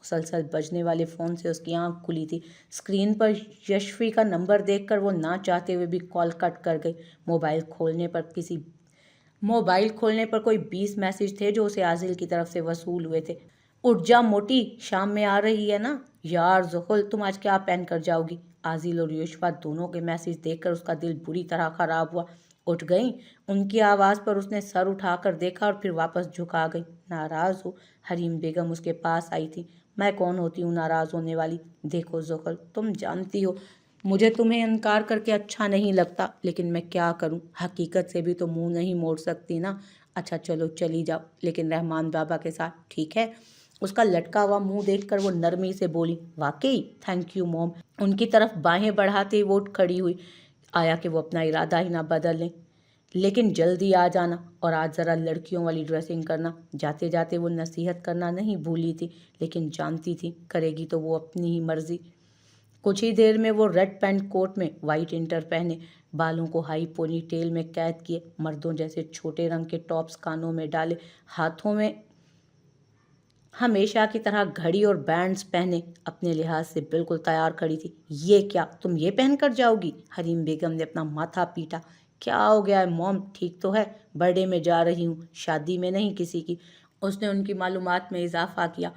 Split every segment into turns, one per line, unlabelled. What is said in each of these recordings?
मुसलसल बजने वाले फ़ोन से उसकी आंख खुली थी। स्क्रीन पर यशवी का नंबर देखकर वो ना चाहते हुए भी कॉल कट कर गई। मोबाइल खोलने पर कोई 20 मैसेज थे जो उसे आजिल की तरफ से वसूल हुए थे। उठ जा मोटी, शाम में आ रही है ना। यार ज़ुहल, तुम आज क्या पहन कर जाओगी? आजिल और युशवा दोनों के मैसेज देखकर उसका दिल बुरी तरह खराब हुआ। उठ गई? उनकी आवाज़ पर उसने सर उठाकर देखा और फिर वापस झुका गई। नाराज़ हो? हरीम बेगम उसके पास आई थी। मैं कौन होती हूँ नाराज़ होने वाली? देखो ज़ुहल, तुम जानती हो मुझे तुम्हें इनकार करके अच्छा नहीं लगता, लेकिन मैं क्या करूं? हकीकत से भी तो मुंह नहीं मोड़ सकती ना। अच्छा चलो चली जाओ, लेकिन रहमान बाबा के साथ, ठीक है? उसका लटका हुआ मुंह देखकर वो नरमी से बोली, वाकई? Thank you mom. उनकी तरफ बाहें बढ़ाते ही वो उठ खड़ी हुई। आया कि वो अपना इरादा ही ना बदल लें। लेकिन जल्दी आ जाना, और आज ज़रा लड़कियों वाली ड्रेसिंग करना। जाते जाते वो नसीहत करना नहीं भूली थी, लेकिन जानती थी करेगी तो वो अपनी ही मर्जी। कुछ ही देर में वो रेड पैंट कोट में वाइट इंटर पहने, बालों को हाई पोनी टेल में कैद किए, मर्दों जैसे छोटे रंग के टॉप्स कानों में डाले, हाथों में हमेशा की तरह घड़ी और बैंड्स पहने, अपने लिहाज से बिल्कुल तैयार खड़ी थी। ये क्या, तुम ये पहन कर जाओगी? हरीम बेगम ने अपना माथा पीटा। क्या हो गया है मॉम, ठीक तो है? बर्थडे में जा रही हूँ, शादी में नहीं किसी की। उसने उनकी मालूमात में इजाफा किया।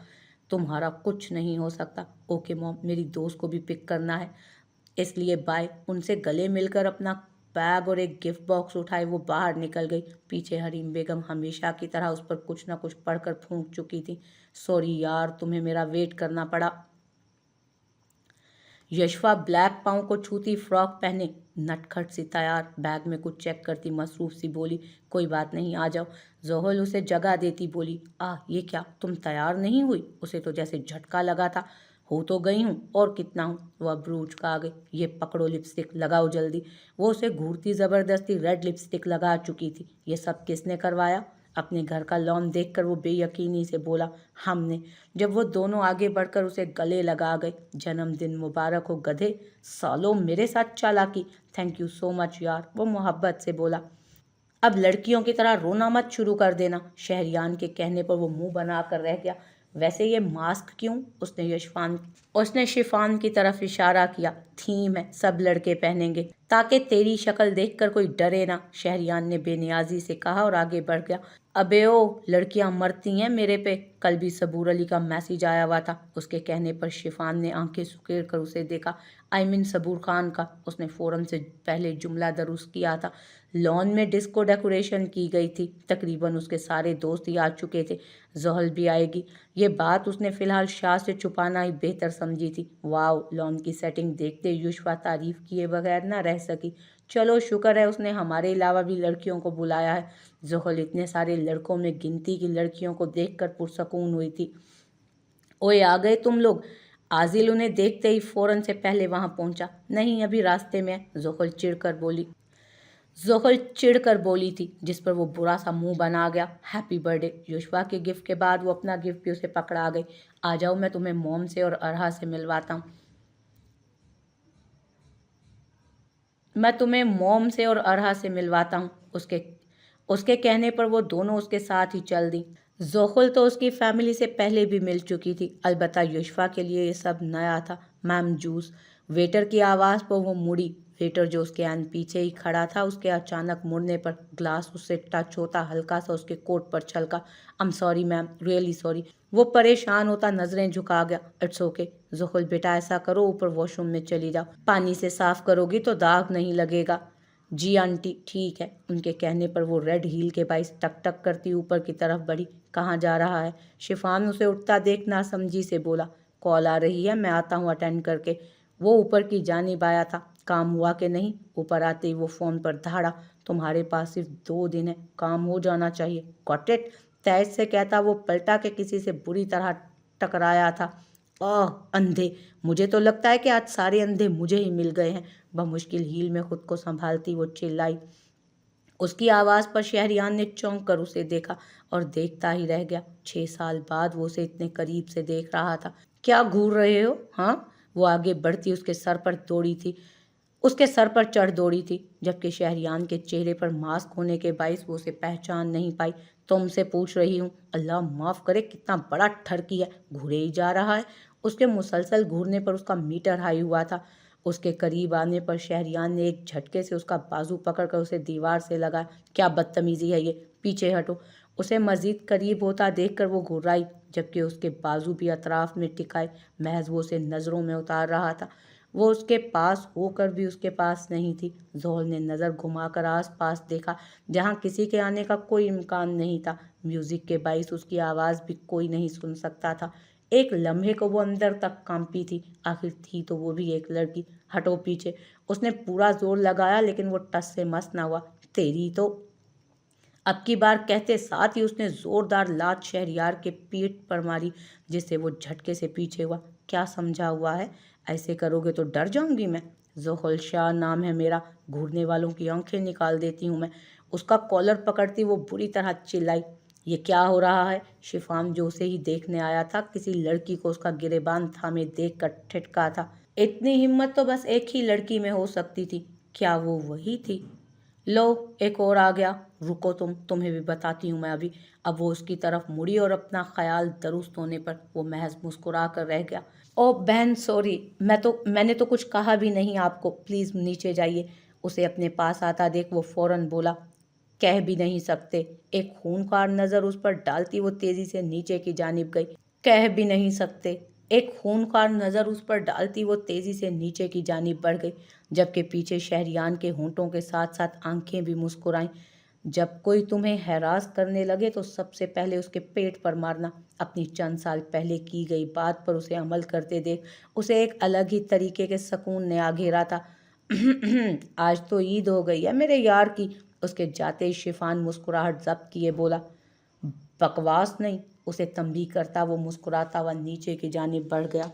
तुम्हारा कुछ नहीं हो सकता। ओके मॉम, मेरी दोस्त को भी पिक करना है, इसलिए बाय। उनसे गले मिलकर अपना बैग और एक गिफ्ट बॉक्स उठाए वो बाहर निकल गई। पीछे हरीम बेगम हमेशा की तरह उस पर कुछ न कुछ पढ़कर फूंक चुकी थी। सॉरी यार, तुम्हें मेरा वेट करना पड़ा। यशवा ब्लैक पाँव को छूती फ्रॉक पहने, नटखट सी तैयार, बैग में कुछ चेक करती मसरूफ सी बोली, कोई बात नहीं, आ जाओ। जोहल उसे जगह देती बोली, ये क्या, तुम तैयार नहीं हुई? उसे तो जैसे झटका लगा था। हो तो गई हूँ, और कितना हूँ? वह ब्रूच का आ गई। ये पकड़ो लिपस्टिक, लगाओ जल्दी। वो उसे घूरती जबरदस्ती रेड लिपस्टिक लगा चुकी थी। ये सब किसने करवाया? अपने घर का लॉन देखकर वो बेयकीनी से बोला, हमने। जब वो दोनों आगे बढ़कर उसे गले लगा गए। जन्मदिन मुबारक हो गधे, सालों मेरे साथ चालाकी। थैंक यू सो मच यार, वो मोहब्बत से बोला। अब लड़कियों की तरह रोना मत शुरू कर देना। शहरियान के कहने पर वो मुंह बनाकर रह गया। वैसे ये मास्क क्यों? उसने शिफान की तरफ इशारा किया। थीम है, सब लड़के पहनेंगे, ताकि तेरी शक्ल देखकर कोई डरे ना। शहरियान ने बेनियाजी से कहा और आगे बढ़ गया। अबे ओ, लड़कियां मरती हैं मेरे पे। कल भी सबूर अली का मैसेज आया हुआ था। उसके कहने पर शिफान ने आंखें सुकेड़ कर उसे देखा। आई मीन सबूर खान का। उसने फौरन से पहले जुमला दुरुस्त किया था। लॉन में डिस्को डेकोरेशन की गई थी। तकरीबन उसके सारे दोस्त ही आ चुके थे। जोहल भी आएगी, ये बात उसने फिलहाल शाह से छुपाना ही बेहतर समझी थी। वाव, लॉन की सेटिंग देखते युशवा तारीफ किए बगैर ना रह सकी। चलो शुक्र है उसने हमारे अलावा भी लड़कियों को बुलाया है। जोहल इतने सारे लड़कों में गिनती की लड़कियों को देखकर पुरसकून हुई थी। ओए, आ गए तुम लोग? आजिल उन्हें देखते ही फौरन से पहले वहां पहुंचा। नहीं, अभी रास्ते में है, जोहल चिढ़कर बोली थी, जिस पर वो बुरा सा मुंह बना गया। Happy birthday. युशवा के गिफ्ट के बाद वो अपना गिफ्ट भी उसे पकड़ा गई। आ जाओ, मैं तुम्हें मोम से और अरहा से मिलवाता हूँ। उसके उसके कहने पर वो दोनों उसके साथ ही चल दी। जोखुल तो उसकी फैमिली से पहले भी मिल चुकी थी, अलबत्ता युशवा के लिए ये सब नया था। Ma'am juice. वेटर की आवाज़ पर वो मुड़ी। वेटर जो उसके आन पीछे ही खड़ा था, उसके अचानक मुड़ने पर ग्लास उससे टच होता हल्का सा उसके कोट पर छलका। I am sorry ma'am, really sorry. वो परेशान होता नजरें झुका गया। इट्स ओके जोखुल बेटा, ऐसा करो, ऊपर वॉशरूम में चली जाओ, पानी से साफ करोगी तो दाग नहीं लगेगा। जी आंटी, ठीक है। उनके कहने पर वो रेड हील के बाइस टक टक करती ऊपर की तरफ बढ़ी। कहाँ जा रहा है? शिफान उसे उठता देख नासमझी से बोला, कॉल आ रही है, मैं आता हूँ अटेंड करके। वो ऊपर की जानिब आया था। काम हुआ कि नहीं? ऊपर आते ही वो फ़ोन पर धाड़ा, तुम्हारे पास सिर्फ 2 दिन है, काम हो जाना चाहिए, गॉट इट? तेज से कहता वो पलटा के किसी से बुरी तरह टकराया था। ओह अंधे, मुझे तो लगता है कि आज सारे अंधे मुझे ही मिल गए हैं। बमुश्किल हील में खुद को संभालती वो चिल्लाई। उसकी आवाज़ पर शहरियान ने चौंक कर उसे देखा और देखता ही रह गया। 6 साल बाद वो उसे इतने करीब से देख रहा था। क्या घूर रहे हो? हाँ? वो आगे बढ़ती उसके सर पर चढ़ दौड़ी थी, जबकि शहरियान के चेहरे पर मास्क होने के बायस वो उसे पहचान नहीं पाई। तुमसे पूछ रही हूँ। अल्लाह माफ़ करे, कितना बड़ा ठरकी है, घूरे ही जा रहा है। उसके मुसलसल घूरने पर उसका मीटर हाई हुआ था। उसके करीब आने पर शहरियार ने एक झटके से उसका बाजू पकड़कर उसे दीवार से लगाया। क्या बदतमीजी है ये, पीछे हटो। उसे मजीद करीब होता देखकर वो घुर्राई, जबकि उसके बाजू भी अतराफ में टिकाए महज वो उसे नज़रों में उतार रहा था। वो उसके पास होकर भी उसके पास नहीं थी। ज़ोहल ने नज़र घुमाकर आसपास देखा, जहाँ किसी के आने का कोई इम्कान नहीं था। म्यूज़िक के बाइस उसकी आवाज़ भी कोई नहीं सुन सकता था। एक लम्हे को वो अंदर तक कांपी थी। आखिर थी तो वो भी एक लड़की। हटो पीछे। उसने पूरा जोर लगाया, लेकिन वो टस से मस ना हुआ। तेरी तो। अब की बार कहते साथ ही उसने जोरदार लात शहरियार के पीठ पर मारी, जिससे वो झटके से पीछे हुआ। क्या समझा हुआ है, ऐसे करोगे तो डर जाऊंगी मैं। ज़ोहल शाह नाम है मेरा, घूरने वालों की आंखें निकाल देती हूँ मैं। उसका कॉलर पकड़ती वो बुरी तरह चिल्लाई। ये क्या हो रहा है। शिफान, जो उसे ही देखने आया था, किसी लड़की को उसका गिरेबान थामे देख कर ठिठका था। इतनी हिम्मत तो बस एक ही लड़की में हो सकती थी। क्या वो वही थी? लो, एक और आ गया। रुको, तुम्हें भी बताती हूँ मैं अभी। अब वो उसकी तरफ मुड़ी और अपना ख्याल दुरुस्त होने पर वो महज मुस्कुरा कर रह गया। ओ बहन, सॉरी, मैंने तो कुछ कहा भी नहीं आपको, प्लीज़ नीचे जाइए। उसे अपने पास आता देख वो फौरन बोला। कह भी नहीं सकते। एक खूंखार नज़र उस पर डालती वो तेज़ी से नीचे की जानिब गई। कह भी नहीं सकते। एक खूंखार नज़र उस पर डालती वो तेज़ी से नीचे की जानिब बढ़ गई, जबकि पीछे शहरियान के होंठों के साथ साथ आंखें भी मुस्कुराईं। जब कोई तुम्हें हैरास करने लगे तो सबसे पहले उसके पेट पर मारना। अपनी चंद साल पहले की गई बात पर उसे अमल करते देख उसे एक अलग ही तरीके के सुकून ने आ घेरा था। आज तो ईद हो गई है मेरे यार की। उसके जाते ही शिफान मुस्कुराहट जब्त किए बोला। बकवास नहीं, उसे तंबीह करता वो मुस्कुराता हुआ नीचे की जानिब बढ़ गया।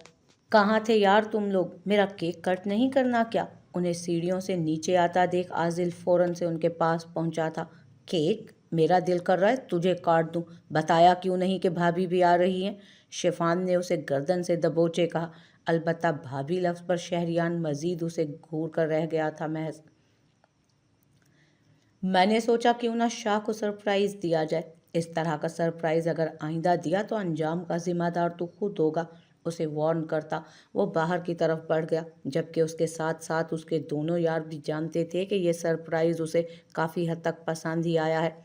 कहाँ थे यार तुम लोग, मेरा केक कट नहीं करना क्या? उन्हें सीढ़ियों से नीचे आता देख आजिल फौरन से उनके पास पहुंचा था। केक? मेरा दिल कर रहा है तुझे काट दूं। बताया क्यों नहीं कि भाभी भी आ रही हैं? शिफान ने उसे गर्दन से दबोचे कहा। अलबत्ता भाभी लफ्ज़ पर शहरियान मजीद उसे घूर कर रह गया था महज। मैंने सोचा क्यों ना शाह को सरप्राइज़ दिया जाए। इस तरह का सरप्राइज़ अगर आइंदा दिया तो अंजाम का जिम्मेदार तो खुद होगा। उसे वार्न करता वो बाहर की तरफ बढ़ गया, जबकि उसके साथ साथ उसके दोनों यार भी जानते थे कि यह सरप्राइज़ उसे काफ़ी हद तक पसंद ही आया है।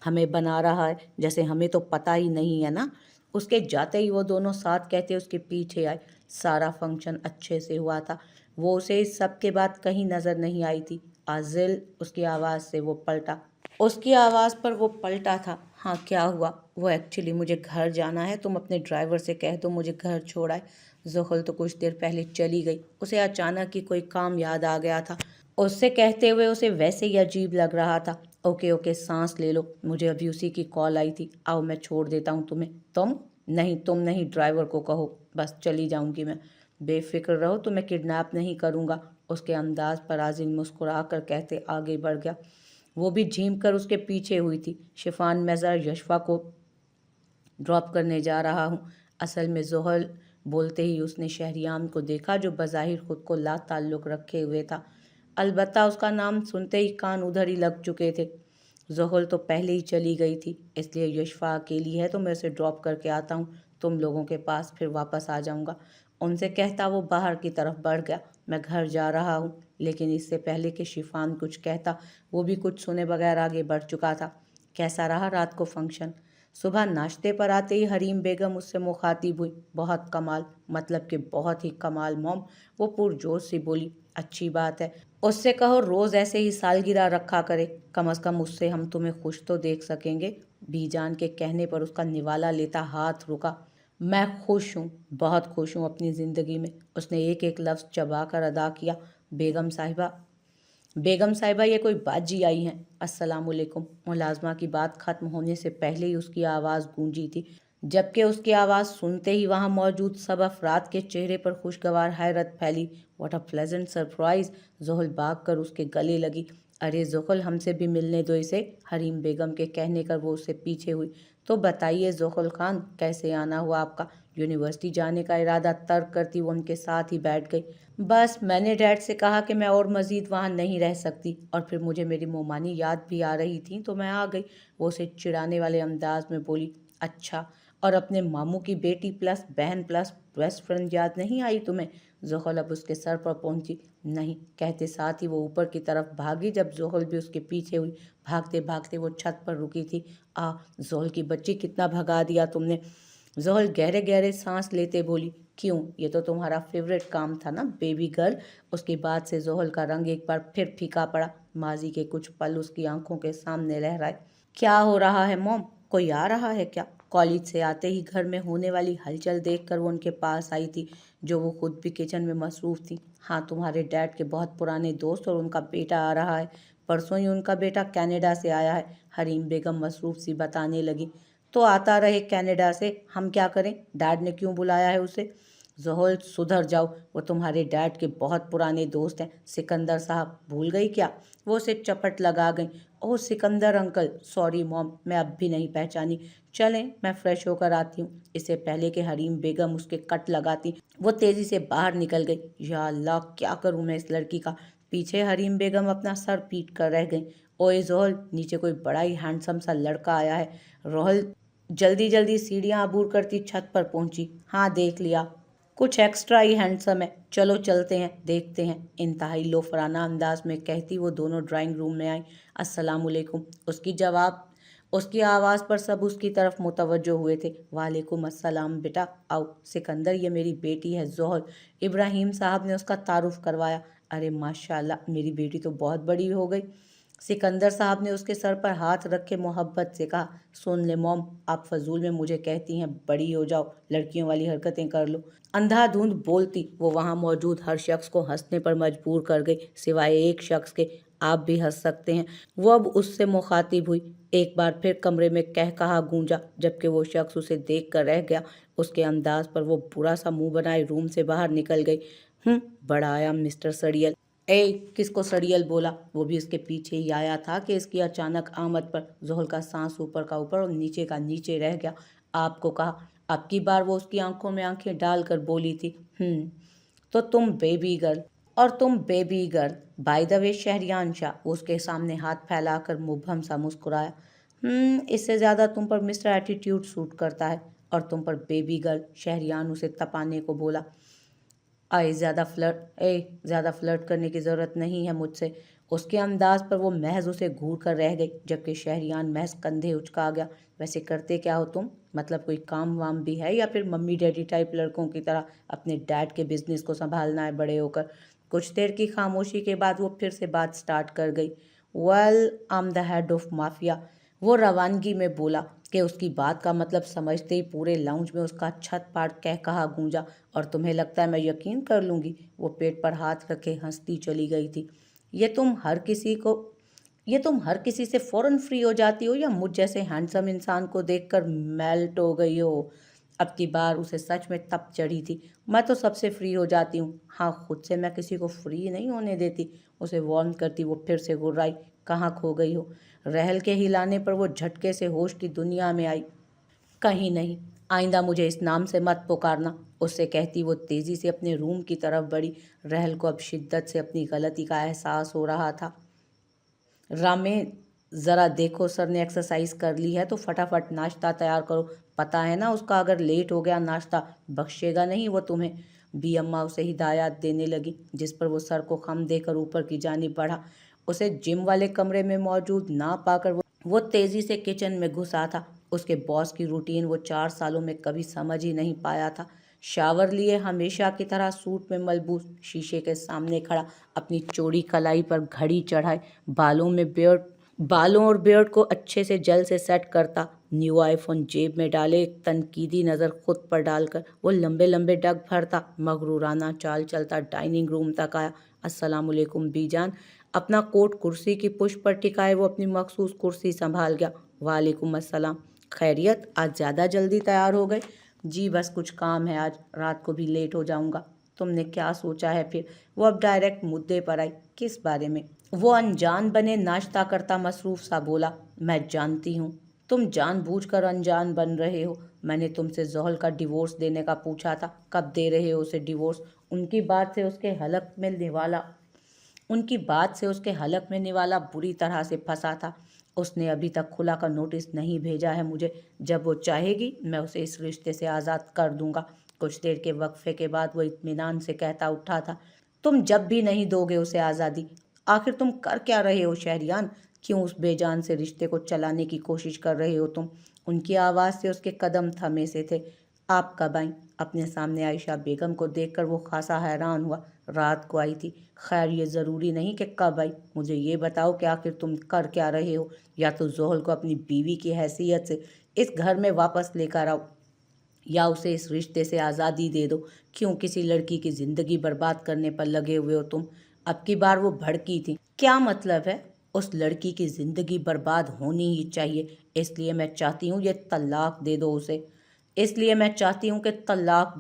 हमें बना रहा है जैसे हमें तो पता ही नहीं है ना। उसके जाते ही वो दोनों साथ कहते उसके पीछे आए। सारा फंक्शन अच्छे से हुआ था। वो उसे इस सब के बाद कहीं नज़र नहीं आई थी। आजिल, उसकी आवाज़ से वो पलटा। उसकी आवाज़ पर वो पलटा था। हाँ, क्या हुआ? वो एक्चुअली मुझे घर जाना है, तुम अपने ड्राइवर से कह दो मुझे घर छोड़ आए। ज़ोहल तो कुछ देर पहले चली गई। उसे अचानक ही कोई काम याद आ गया था। उससे कहते हुए उसे वैसे ही अजीब लग रहा था। ओके ओके, सांस ले लो, मुझे अभी उसी की कॉल आई थी। आओ मैं छोड़ देता हूँ तुम्हें। तुम नहीं, ड्राइवर को कहो, बस चली जाऊँगी मैं। बेफिक्र रहो, तुम्हें किडनैप नहीं करूँगा। उसके अंदाज पर आजिल मुस्कुरा कर कहते आगे बढ़ गया। वो भी झीम कर उसके पीछे हुई थी। शिफान, मैं ज़रा यशफा को ड्रॉप करने जा रहा हूँ। असल में ज़ोहल बोलते ही उसने शहरियाम को देखा, जो बज़ाहिर खुद को ला ताल्लुक़ रखे हुए था। अलबत्ता उसका नाम सुनते ही कान उधर ही लग चुके थे। ज़ोहल तो पहले ही चली गई थी, इसलिए यशफा अकेली है तो मैं उसे ड्रॉप करके आता हूँ, तुम लोगों के पास फिर वापस आ जाऊँगा। उनसे कहता वो बाहर की तरफ बढ़ गया। मैं घर जा रहा हूँ। लेकिन इससे पहले कि शिफान कुछ कहता, वो भी कुछ सुने बगैर आगे बढ़ चुका था। कैसा रहा रात को फंक्शन? सुबह नाश्ते पर आते ही हरीम बेगम उससे मुखातिब हुई। बहुत कमाल, मतलब कि बहुत ही कमाल मॉम। वो पुरजोश से बोली। अच्छी बात है, उससे कहो रोज़ ऐसे ही सालगिरह रखा करे, कम अज़ कम उससे हम तुम्हें खुश तो देख सकेंगे। बीजान के कहने पर उसका निवाला लेता हाथ रुका। मैं खुश हूँ, बहुत खुश हूँ अपनी ज़िंदगी में। उसने एक एक लफ्ज़ चबा कर अदा किया। बेगम साहिबा ये कोई बाजी आई हैं। अस्सलामुअलैकुम। मुलाजमा की बात ख़त्म होने से पहले ही उसकी आवाज़ गूंजी थी, जबकि उसकी आवाज़ सुनते ही वहाँ मौजूद सब अफराद के चेहरे पर खुशगवार हैरत फैली। What a pleasant surprise. Zohal भाग कर उसके गले लगी। अरे ज़ोहल, हमसे भी मिलने दो इसे। हरीम बेगम के कहने कर वो उससे पीछे हुई। तो बताइए ज़ोहल खान, कैसे आना हुआ आपका? यूनिवर्सिटी जाने का इरादा तर्क करती वो उनके साथ ही बैठ गई। बस मैंने डैड से कहा कि मैं और मज़ीद वहाँ नहीं रह सकती, और फिर मुझे मेरी मोमानी याद भी आ रही थी तो मैं आ गई। वो उसे चिढ़ाने वाले अंदाज में बोली, अच्छा, और अपने मामू की बेटी प्लस बहन प्लस बेस्ट फ्रेंड याद नहीं आई तुम्हें? ज़ोहल अब उसके सर पर पहुंची। नहीं कहते साथ ही वो ऊपर की तरफ भागी। जब ज़ोहल भी उसके पीछे हुई, भागते भागते वो छत पर रुकी थी। ज़ोहल की बच्ची, कितना भगा दिया तुमने। ज़ोहल गहरे गहरे सांस लेते बोली, क्यों, ये तो तुम्हारा फेवरेट काम था ना बेबी गर्ल। उसकी बात से ज़ोहल का रंग एक बार फिर फीका पड़ा। माजी के कुछ पल उसकी आंखों के सामने लहराए। क्या हो रहा है मॉम, कोई आ रहा है क्या? कॉलेज से आते ही घर में होने वाली हलचल देखकर वो उनके पास आई थी, जो वो खुद भी किचन में मसरूफ़ थी। हाँ, तुम्हारे डैड के बहुत पुराने दोस्त और उनका बेटा आ रहा है। परसों ही उनका बेटा कनाडा से आया है। हरीम बेगम मसरूफ़ सी बताने लगी। तो आता रहे कनाडा से, हम क्या करें? डैड ने क्यों बुलाया है उसे? ज़ोहल, सुधर जाओ, वो तुम्हारे डैड के बहुत पुराने दोस्त हैं। सिकंदर साहब, भूल गई क्या? वो उसे चपट लगा गई। ओह सिकंदर अंकल, सॉरी मॉम, मैं अब भी नहीं पहचानी। चलें, मैं फ्रेश होकर आती हूँ। इससे पहले कि हरीम बेगम उसके कट लगाती, वो तेज़ी से बाहर निकल गई। या अल्लाह, क्या करूँ मैं इस लड़की का? पीछे हरीम बेगम अपना सर पीट कर रह गई। ओए ज़ोहल, नीचे कोई बड़ा ही हैंडसम सा लड़का आया है। रोहल जल्दी जल्दी सीढ़ियाँ अबूर करती छत पर पहुंची। हाँ, देख लिया, कुछ एक्स्ट्रा ही हैंडसम है। चलो चलते हैं, देखते हैं। इंतहाई लोफराना अंदाज में कहती वो दोनों ड्राइंग रूम में आई। अस्सलामुअलैकुम। उसकी आवाज़ पर सब उसकी तरफ मुतवज्जो हुए थे। वालेकुम अस्सलाम बेटा, आओ। सिकंदर, ये मेरी बेटी है ज़ोहल। इब्राहिम साहब ने उसका तारुफ करवाया। अरे माशाल्लाह, मेरी बेटी तो बहुत बड़ी हो गई। सिकंदर साहब ने उसके सर पर हाथ रख के मोहब्बत से कहा, सुन ले मॉम, आप फजूल में मुझे कहती हैं बड़ी हो जाओ, लड़कियों वाली हरकतें कर लो। अंधाधुंध बोलती वो वहाँ मौजूद हर शख्स को हंसने पर मजबूर कर गई, सिवाय एक शख्स के। आप भी हंस सकते हैं। वो अब उससे मुखातिब हुई। एक बार फिर कमरे में कह कहा गूंजा, जबकि वो शख्स उसे देख कर रह गया। उसके अंदाज पर वो बुरा सा मुंह बनाए रूम से बाहर निकल गई। बड़ा आया मिस्टर सड़ियल। ए, किसको सड़ियल बोला? वो भी उसके पीछे ही आया था कि इसकी अचानक आमद पर ज़ोहल का सांस ऊपर का ऊपर और नीचे का नीचे रह गया। आपको कहा। अब की बार वो उसकी आंखों में आंखें डालकर बोली थी, तो तुम बेबी गर्ल, और तुम baby girl, by the way Shehryar Shah. वो उसके सामने हाथ फैलाकर मुबहम सा मुस्कुराया। इससे ज़्यादा तुम पर मिस्टर एटीट्यूड सूट करता है, और तुम पर बेबी गर्ल। शहरियान उसे तपाने को बोला। ज़्यादा फ्लर्ट करने की ज़रूरत नहीं है मुझसे। उसके अंदाज पर वो महज उसे घूर कर रह गई, जबकि शहरियान महज कंधे उचका गया। वैसे करते क्या हो तुम? मतलब कोई काम वाम भी है, या फिर मम्मी डैडी टाइप लड़कों की तरह अपने डैड के बिजनेस को संभालना है बड़े होकर? कुछ देर की खामोशी के बाद वो फिर से बात स्टार्ट कर गई। Well, I am the head of mafia. वो रवानगी में बोला कि उसकी बात का मतलब समझते ही पूरे लाउंज में उसका छत पाट कह कहा गूंजा। और तुम्हें लगता है मैं यकीन कर लूँगी? वो पेट पर हाथ रखे हंसती चली गई थी। ये तुम हर किसी को ये तुम हर किसी से फ़ौरन फ्री हो जाती हो, या मुझ जैसे हैंडसम इंसान को देखकर मेल्ट हो गई हो? अब की बार उसे सच में तप चढ़ी थी। मैं तो सबसे फ्री हो जाती हूँ। हाँ, खुद से मैं किसी को फ्री नहीं होने देती। उसे वार्न करती वो फिर से गुर्राई। कहाँ खो गई हो? रहल के हिलाने पर वो झटके से होश की दुनिया में आई। कहीं नहीं, आइंदा मुझे इस नाम से मत पुकारना। उससे कहती वो तेज़ी से अपने रूम की तरफ बढ़ी। रहल को अब शिद्दत से अपनी गलती का एहसास हो रहा था। रामे, ज़रा देखो, सर ने एक्सरसाइज कर ली है तो फटाफट नाश्ता तैयार करो। पता है ना उसका, अगर लेट हो गया नाश्ता बख्शेगा नहीं वो तुम्हें। बी अम्मा उसे हिदायत देने लगी, जिस पर वो सर को खम देकर ऊपर की जानिब बढ़ा। उसे जिम वाले कमरे में मौजूद ना पाकर वो तेज़ी से किचन में घुसा था। उसके बॉस की रूटीन वो 4 सालों में कभी समझ ही नहीं पाया था। शावर लिए हमेशा की तरह सूट में मलबूस शीशे के सामने खड़ा, अपनी चौड़ी कलाई पर घड़ी चढ़ाए, बालों और बियर्ड को अच्छे से जेल से सेट करता, न्यू आईफोन जेब में डाले, एक तनकीदी नज़र खुद पर डालकर वो लंबे लंबे डग भरता, मगरूराना चाल चलता डाइनिंग रूम तक आया। अस्सलामुअलैकुम बीजान। अपना कोट कुर्सी की पुष्प पर टिकाए वो अपनी मखसूस कुर्सी संभाल गया। वालेकुम अस्सलाम। खैरियत, आज ज़्यादा जल्दी तैयार हो गए? जी बस कुछ काम है, आज रात को भी लेट हो जाऊंगा। तुमने क्या सोचा है फिर? वो अब डायरेक्ट मुद्दे पर आई। किस बारे में? वो अनजान बने नाश्ता करता मसरूफ सा बोला। मैं जानती हूँ तुम जानबूझकर अनजान बन रहे हो। میں نے تم سے زحل کا ڈیورس دینے کا پوچھا تھا، کب دے رہے ہو اسے ڈیورس؟ ان کی بات سے اس کے حلق میں نوالا بری طرح سے پھنسا تھا۔ اس نے ابھی تک خلا کا نوٹس نہیں بھیجا ہے مجھے، جب وہ چاہے گی میں اسے اس رشتے سے آزاد کر دوں گا۔ کچھ دیر کے وقفے کے بعد وہ اطمینان سے کہتا اٹھا تھا، تم جب بھی نہیں دو گے اسے آزادی؟ آخر تم کر کیا رہے ہو شہریان؟ کیوں اس بے جان سے رشتے کو چلانے کی کوشش کر رہے ہو تم؟ ان کی آواز سے اس کے قدم تھمے سے تھے۔ آپ کب آئیں؟ اپنے سامنے عائشہ بیگم کو دیکھ کر وہ خاصا حیران ہوا۔ رات کو آئی تھی۔ خیر یہ ضروری نہیں کہ کب آئی، مجھے یہ بتاؤ کہ آخر تم کر کیا رہے ہو؟ یا تو زحل کو اپنی بیوی کی حیثیت سے اس گھر میں واپس لے کر آؤ، یا اسے اس رشتے سے آزادی دے دو۔ کیوں کسی لڑکی کی زندگی برباد کرنے پر لگے ہوئے ہو تم؟ اب کی بار وہ بھڑکی تھی۔ کیا مطلب ہے؟ اس لڑکی کی زندگی برباد ہونی ہی چاہیے، اس لیے میں چاہتی ہوں کہ طلاق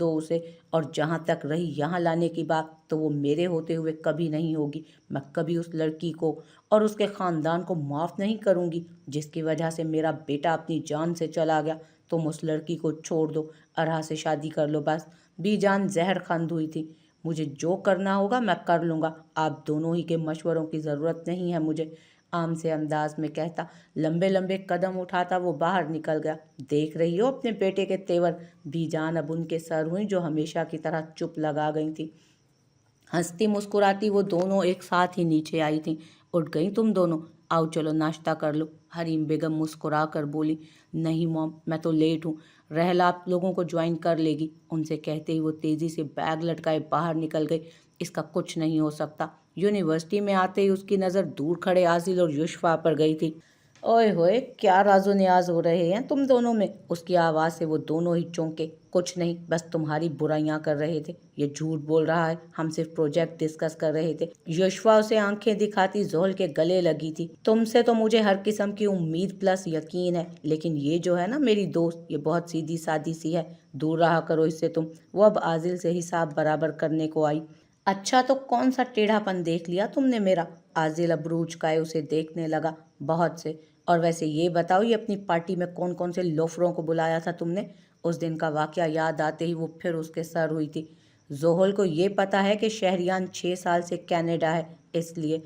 دو اسے۔ اور جہاں تک رہی یہاں لانے کی بات، تو وہ میرے ہوتے ہوئے کبھی نہیں ہوگی۔ میں کبھی اس لڑکی کو اور اس کے خاندان کو معاف نہیں کروں گی جس کی وجہ سے میرا بیٹا اپنی جان سے چلا گیا۔ تم اس لڑکی کو چھوڑ دو، ارحا سے شادی کر لو بس۔ بی جان زہر خند ہوئی تھی۔ مجھے جو کرنا ہوگا میں کر لوں گا، آپ دونوں ہی کے مشوروں کی ضرورت نہیں ہے مجھے، عام سے انداز میں کہتا لمبے لمبے قدم اٹھاتا وہ باہر نکل گیا۔ دیکھ رہی ہو اپنے بیٹے کے تیور؟ بی جان اب ان کے سر ہوئیں جو ہمیشہ کی طرح چپ لگا گئی تھی۔ ہنستی مسکراتی وہ دونوں ایک ساتھ ہی نیچے آئی تھیں۔ اٹھ گئیں تم دونوں؟ آؤ چلو ناشتہ کر لو۔ حریم بیگم مسکرا کر بولی، نہیں موم میں تو لیٹ ہوں، رحل آپ لوگوں کو جوائن کر لے گی۔ ان سے کہتے ہی وہ تیزی سے بیگ لٹکائے باہر نکل گئی۔ اس کا کچھ نہیں ہو سکتا۔ یونیورسٹی میں آتے ہی اس کی نظر دور کھڑے عازل اور یشفا پر گئی تھی۔ اوئے ہوئے کیا راز و نیاز ہو رہے ہیں تم دونوں میں؟ اس کی آواز سے وہ دونوں ہی چونکے۔ کچھ نہیں، بس تمہاری برائیاں کر رہے تھے۔ یہ جھوٹ بول رہا ہے، ہم صرف پروجیکٹ ڈسکس کر رہے تھے۔ یشفا اسے آنکھیں دکھاتی زحل کے گلے لگی تھی۔ تم سے تو مجھے ہر قسم کی امید پلس یقین ہے، لیکن یہ جو ہے نا میری دوست، یہ بہت سیدھی سادی سی ہے، دور رہا کرو اس سے تم۔ وہ اب عازل سے حساب برابر کرنے کو آئی۔ اچھا تو کون سا ٹیڑھا پن دیکھ لیا تم نے میرا؟ عازل ابرو اچکائے اسے دیکھنے لگا۔ بہت سے۔ اور ویسے یہ بتاؤ یہ اپنی پارٹی میں کون کون سے لوفروں کو بلایا تھا تم نے؟ اس دن کا واقعہ یاد آتے ہی وہ پھر اس کے سر ہوئی تھی۔ زحل کو یہ پتا ہے کہ شہریان 6 سال سے کینیڈا ہے، اس لیے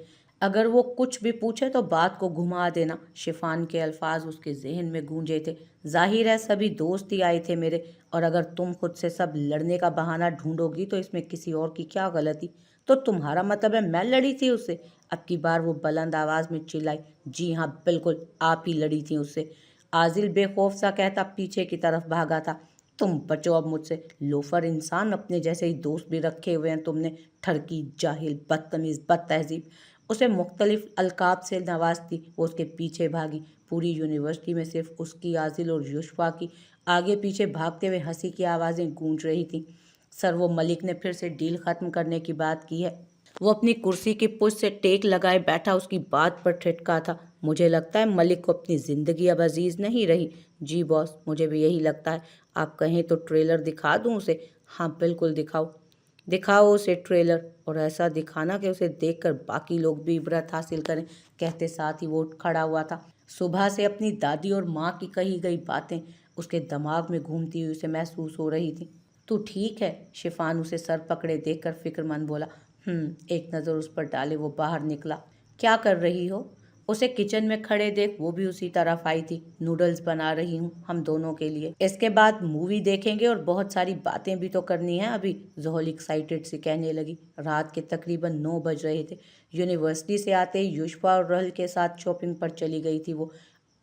اگر وہ کچھ بھی پوچھے تو بات کو گھما دینا۔ شفان کے الفاظ اس کے ذہن میں گونجے تھے۔ ظاہر ہے سبھی دوست ہی آئے تھے میرے، اور اگر تم خود سے سب لڑنے کا بہانہ ڈھونڈو گی تو اس میں کسی اور کی کیا غلطی؟ تو تمہارا مطلب ہے میں لڑی تھی اس سے؟ اب کی بار وہ بلند آواز میں چلائی، جی ہاں بالکل آپ ہی لڑی تھیں اس سے۔ عازل بے خوف سا کہتا پیچھے کی طرف بھاگا تھا۔ تم بچو اب مجھ سے، لوفر انسان اپنے جیسے ہی دوست بھی رکھے ہوئے ہیں تم نے، ٹھرکی، جاہل، بدتمیز، بد تہذیب۔ اسے مختلف القاب سے نوازتی وہ اس کے پیچھے بھاگی۔ پوری یونیورسٹی میں صرف اس کی، عازل اور یشفا کی آگے پیچھے بھاگتے ہوئے ہنسی کی آوازیں گونج رہی تھیں۔ سر وہ ملک نے پھر سے ڈیل ختم کرنے کی بات کی ہے۔ وہ اپنی کرسی کی پشت سے ٹیک لگائے بیٹھا اس کی بات پر ٹھٹکا تھا۔ مجھے لگتا ہے ملک کو اپنی زندگی اب عزیز نہیں رہی۔ جی باس مجھے بھی یہی لگتا ہے۔ آپ کہیں تو ٹریلر دکھا دوں اسے؟ ہاں بالکل دکھاؤ اسے ٹریلر، اور ایسا دکھانا کہ اسے دیکھ کر باقی لوگ بھی عبرت حاصل کریں۔ کہتے ساتھ ہی وہ اٹھ کھڑا ہوا تھا۔ صبح سے اپنی دادی اور ماں کی کہی گئی باتیں اس کے دماغ میں گھومتی ہوئی اسے محسوس ہو رہی تھی۔ تو ٹھیک ہے؟ شفان اسے سر پکڑے دیکھ کر فکر مند بولا۔ ایک نظر اس پر ڈالے وہ باہر نکلا۔ کیا کر رہی ہو؟ اسے کچن میں کھڑے دیکھ وہ بھی اسی طرف آئی تھی۔ نوڈلز بنا رہی ہوں ہم دونوں کے لیے، اس کے بعد مووی دیکھیں گے اور بہت ساری باتیں بھی تو کرنی ہیں ابھی، زحل ایکسائٹڈ سے کہنے لگی۔ رات کے تقریباً 9 بج رہے تھے۔ یونیورسٹی سے آتے ہی یشفا اور رحل کے ساتھ شاپنگ پر چلی گئی تھی وہ۔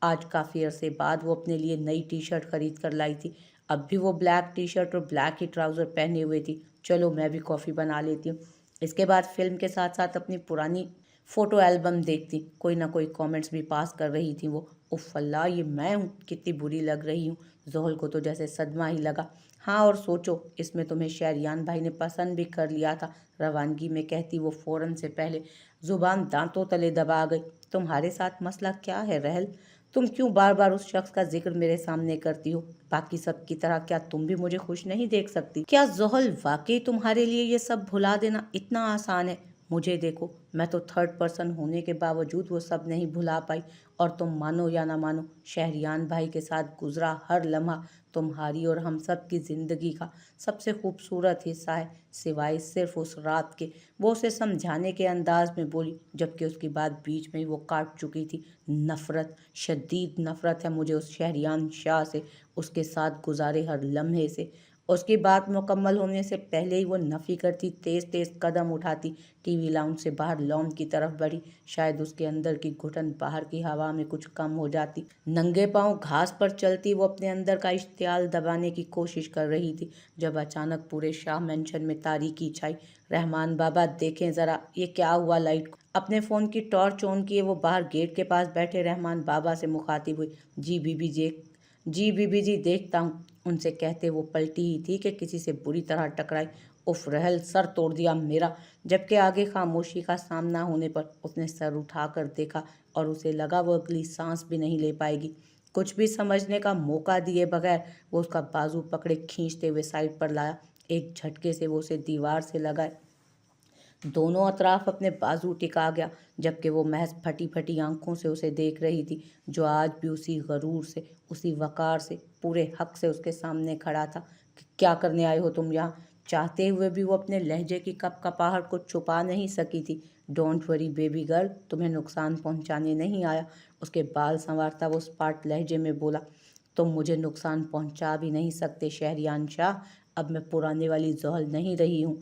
آج کافی عرصے بعد وہ اپنے لیے نئی ٹی شرٹ خرید کر لائی تھی۔ اب بھی وہ بلیک ٹی شرٹ اور بلیک ہی ٹراؤزر پہنے ہوئے تھی۔ چلو میں بھی کافی بنا لیتی ہوں۔ اس کے بعد فلم کے ساتھ ساتھ اپنی پرانی فوٹو البم دیکھتی، کوئی نہ کوئی کامنٹس بھی پاس کر رہی تھی وہ۔ اف اللہ یہ میں ہوں، کتنی بری لگ رہی ہوں۔ زحل کو تو جیسے صدمہ ہی لگا۔ ہاں اور سوچو اس میں تمہیں شہریان بھائی نے پسند بھی کر لیا تھا، روانگی میں کہتی وہ فوراً سے پہلے زبان دانتوں تلے دبا گئی۔ تمہارے ساتھ مسئلہ کیا ہے رحل؟ تم کیوں بار بار اس شخص کا ذکر میرے سامنے کرتی ہو؟ باقی سب کی طرح کیا تم بھی مجھے خوش نہیں دیکھ سکتی؟ کیا زحل واقعی تمہارے لیے یہ سب بھلا دینا اتنا آسان ہے؟ مجھے دیکھو، میں تو 3rd پرسن ہونے کے باوجود وہ سب نہیں بھلا پائی، اور تم مانو یا نہ مانو شہریان بھائی کے ساتھ گزرا ہر لمحہ تمہاری اور ہم سب کی زندگی کا سب سے خوبصورت حصہ ہے، سوائے صرف اس رات کے۔ وہ اسے سمجھانے کے انداز میں بولی، جبکہ اس کی بات بیچ میں ہی وہ کاٹ چکی تھی۔ نفرت، شدید نفرت ہے مجھے اس شہریان شاہ سے، اس کے ساتھ گزارے ہر لمحے سے۔ اس کی بات مکمل ہونے سے پہلے ہی وہ نفی کرتی تیز تیز قدم اٹھاتی ٹی وی لاؤنج سے باہر لان کی طرف بڑھی۔ شاید اس کے اندر کی گھٹن باہر کی ہوا میں کچھ کم ہو جاتی۔ ننگے پاؤں گھاس پر چلتی وہ اپنے اندر کا اشتعال دبانے کی کوشش کر رہی تھی، جب اچانک پورے شاہ مینشن میں تاریکی چھائی۔ رحمان بابا دیکھیں ذرا، یہ کیا ہوا لائٹ کو؟ اپنے فون کی ٹارچ آن کیے وہ باہر گیٹ کے پاس بیٹھے رحمان بابا سے مخاطب ہوئی۔ جی بی بی جی دیکھتا ہوں، ان سے کہتے وہ پلٹی ہی تھی کہ کسی سے بری طرح ٹکرائی۔ اف رحل، سر توڑ دیا میرا۔ جبکہ آگے خاموشی کا سامنا ہونے پر اس نے سر اٹھا کر دیکھا اور اسے لگا وہ اگلی سانس بھی نہیں لے پائے گی۔ کچھ بھی سمجھنے کا موقع دیے بغیر وہ اس کا بازو پکڑے کھینچتے ہوئے سائڈ پر لایا۔ ایک جھٹکے سے وہ اسے دیوار سے لگائے دونوں اطراف اپنے بازو ٹکا گیا، جبکہ وہ محض پھٹی پھٹی آنکھوں سے اسے دیکھ رہی تھی، جو آج بھی اسی غرور سے، اسی وقار سے، پورے حق سے اس کے سامنے کھڑا تھا۔ کیا کرنے آئے ہو تم یہاں؟ چاہتے ہوئے بھی وہ اپنے لہجے کی کپکپاہٹ کو چھپا نہیں سکی تھی۔ ڈونٹ وری بیبی گرل، تمہیں نقصان پہنچانے نہیں آیا، اس کے بال سنوارتا وہ اسپاٹ لہجے میں بولا۔ تم مجھے نقصان پہنچا بھی نہیں سکتے شہریان شاہ، اب میں پرانے والی زحل نہیں رہی ہوں،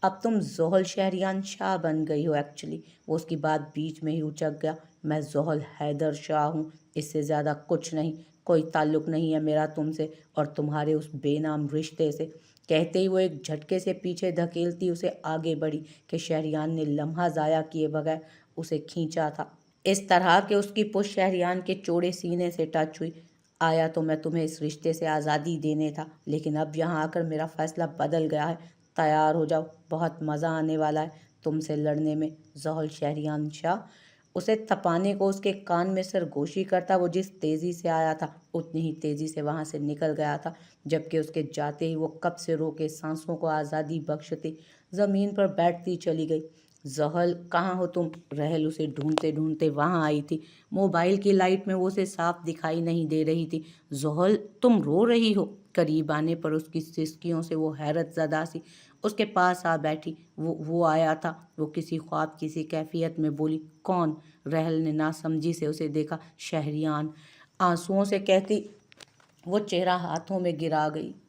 اب تم زحل شہریان شاہ بن گئی ہو ایکچولی۔ وہ اس کی بات بیچ میں ہی اچک گیا۔ میں زحل حیدر شاہ ہوں، اس سے زیادہ کچھ نہیں، کوئی تعلق نہیں ہے میرا تم سے اور تمہارے اس بے نام رشتے سے۔ کہتے ہی وہ ایک جھٹکے سے پیچھے دھکیلتی اسے آگے بڑھی کہ شہریان نے لمحہ ضائع کیے بغیر اسے کھینچا تھا، اس طرح کہ اس کی پشت شہریان کے چوڑے سینے سے ٹچ ہوئی۔ آیا تو میں تمہیں اس رشتے سے آزادی دینے تھا، لیکن اب یہاں آ کر میرا فیصلہ بدل گیا ہے۔ تیار ہو جاؤ، بہت مزہ آنے والا ہے تم سے لڑنے میں، زحل شہریان شاہ۔ اسے تپانے کو اس کے کان میں سرگوشی کرتا وہ جس تیزی سے آیا تھا اتنی ہی تیزی سے وہاں سے نکل گیا تھا، جبکہ اس کے جاتے ہی وہ کب سے روکے سانسوں کو آزادی بخشتی زمین پر بیٹھتی چلی گئی۔ زحل، کہاں ہو تم؟ رحل اسے ڈھونڈتے ڈھونڈتے وہاں آئی تھی۔ موبائل کی لائٹ میں وہ اسے صاف دکھائی نہیں دے رہی تھی۔ زحل، تم رو رہی ہو؟ قریب آنے پر اس کی سسکیوں سے وہ حیرت زدہ سی اس کے پاس آ بیٹھی۔ وہ آیا تھا، وہ کسی خواب کسی کیفیت میں بولی۔ کون؟ رحل نے ناسمجھی سے اسے دیکھا۔ شہریان، آنسوؤں سے کہتی وہ چہرہ ہاتھوں میں گرا گئی۔